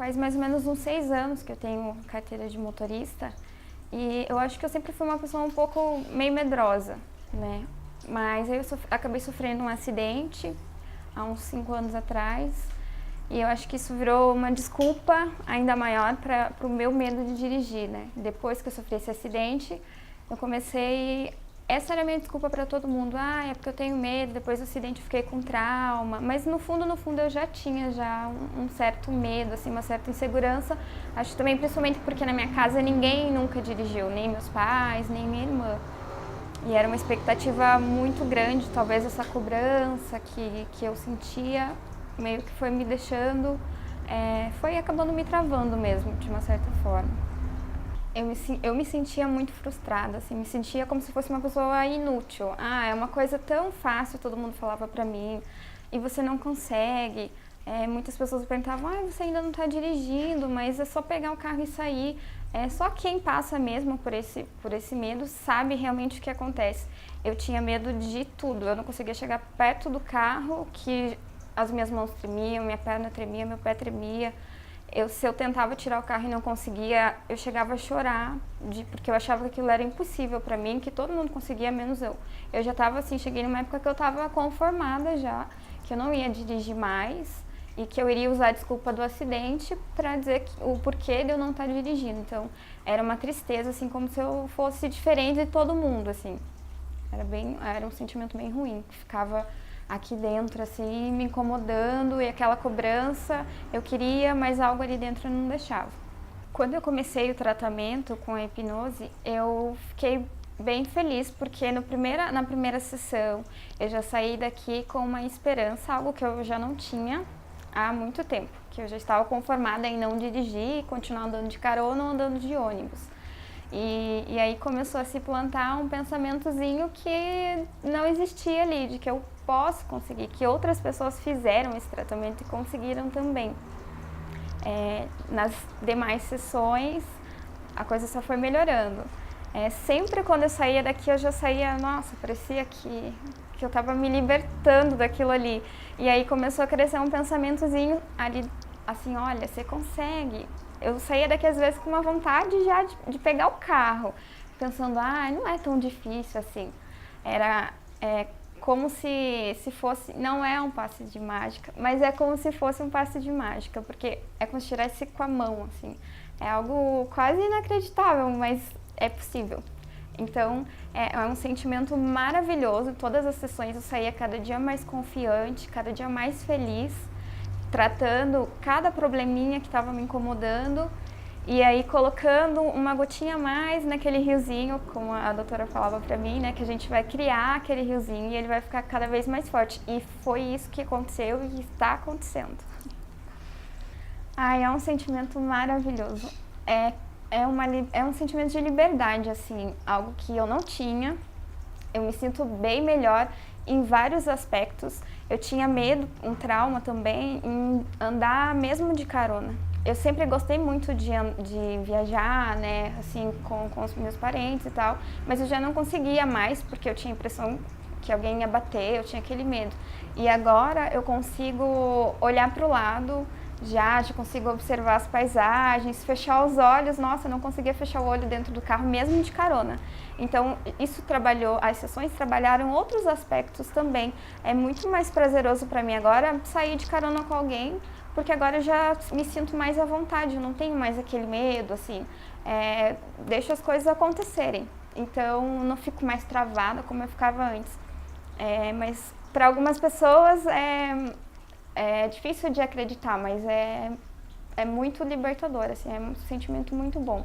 faz mais ou menos uns 6 anos que eu tenho carteira de motorista e eu acho que eu sempre fui uma pessoa um pouco meio medrosa, né? Mas aí eu acabei sofrendo um acidente há uns 5 anos atrás e eu acho que isso virou uma desculpa ainda maior para o meu medo de dirigir, né? Depois que eu sofri esse acidente, eu comecei... Essa era a minha desculpa para todo mundo. Ah, é porque eu tenho medo, depois do acidente eu fiquei com trauma. Mas no fundo, eu já tinha um certo medo, assim, uma certa insegurança. Acho também, principalmente porque na minha casa ninguém nunca dirigiu, nem meus pais, nem minha irmã. E era uma expectativa muito grande, talvez essa cobrança que eu sentia, meio que foi me deixando, foi acabando me travando mesmo, de uma certa forma. Eu me sentia muito frustrada, assim, me sentia como se fosse uma pessoa inútil. Ah, é uma coisa tão fácil, todo mundo falava pra mim, e você não consegue. Muitas pessoas perguntavam, ah, você ainda não tá dirigindo, mas é só pegar o carro e sair. Só quem passa mesmo por esse medo sabe realmente o que acontece. Eu tinha medo de tudo, eu não conseguia chegar perto do carro, que as minhas mãos tremiam, minha perna tremia, meu pé tremia. Se eu tentava tirar o carro e não conseguia, eu chegava a chorar, porque eu achava que aquilo era impossível pra mim, que todo mundo conseguia, menos eu. Eu já estava assim, cheguei numa época que eu estava conformada já, que eu não ia dirigir mais e que eu iria usar a desculpa do acidente para dizer o porquê de eu não estar dirigindo. Então, era uma tristeza, assim, como se eu fosse diferente de todo mundo, assim. Era um sentimento bem ruim, que ficava aqui dentro, assim, me incomodando, e aquela cobrança, eu queria, mas algo ali dentro não deixava. Quando eu comecei o tratamento com a hipnose, eu fiquei bem feliz, porque na primeira sessão eu já saí daqui com uma esperança, algo que eu já não tinha há muito tempo, que eu já estava conformada em não dirigir, continuar andando de carona ou andando de ônibus. E aí começou a se plantar um pensamentozinho que não existia ali, de que eu posso conseguir, que outras pessoas fizeram esse tratamento e conseguiram também. Nas demais sessões, a coisa só foi melhorando. Sempre quando eu saía daqui, eu já saía, nossa, parecia que eu estava me libertando daquilo ali. E aí começou a crescer um pensamentozinho ali, assim, olha, você consegue. Eu saía daqui às vezes com uma vontade já de pegar o carro, pensando, ah, não é tão difícil assim. Era como se fosse, não é um passe de mágica, mas é como se fosse um passe de mágica, porque é como se tirasse com a mão, assim. É algo quase inacreditável, mas é possível. Então, é um sentimento maravilhoso. Todas as sessões eu saía cada dia mais confiante, cada dia mais feliz, tratando cada probleminha que estava me incomodando e aí colocando uma gotinha a mais naquele riozinho, como a doutora falava pra mim, né, que a gente vai criar aquele riozinho e ele vai ficar cada vez mais forte. E foi isso que aconteceu e está acontecendo. Ai, é um sentimento maravilhoso. É um sentimento de liberdade, assim, algo que eu não tinha. Eu me sinto bem melhor em vários aspectos. Eu tinha medo, um trauma também, em andar mesmo de carona. Eu sempre gostei muito de viajar, né, assim, com os meus parentes e tal, mas eu já não conseguia mais, porque eu tinha a impressão que alguém ia bater, eu tinha aquele medo. E agora eu consigo olhar para o lado, já consigo observar as paisagens, fechar os olhos. Nossa, eu não conseguia fechar o olho dentro do carro, mesmo de carona. Então, as sessões trabalharam outros aspectos também. É muito mais prazeroso para mim agora sair de carona com alguém, porque agora eu já me sinto mais à vontade, eu não tenho mais aquele medo, assim, deixo as coisas acontecerem. Então, não fico mais travada como eu ficava antes. Mas para algumas pessoas é difícil de acreditar, mas é muito libertador, assim, é um sentimento muito bom.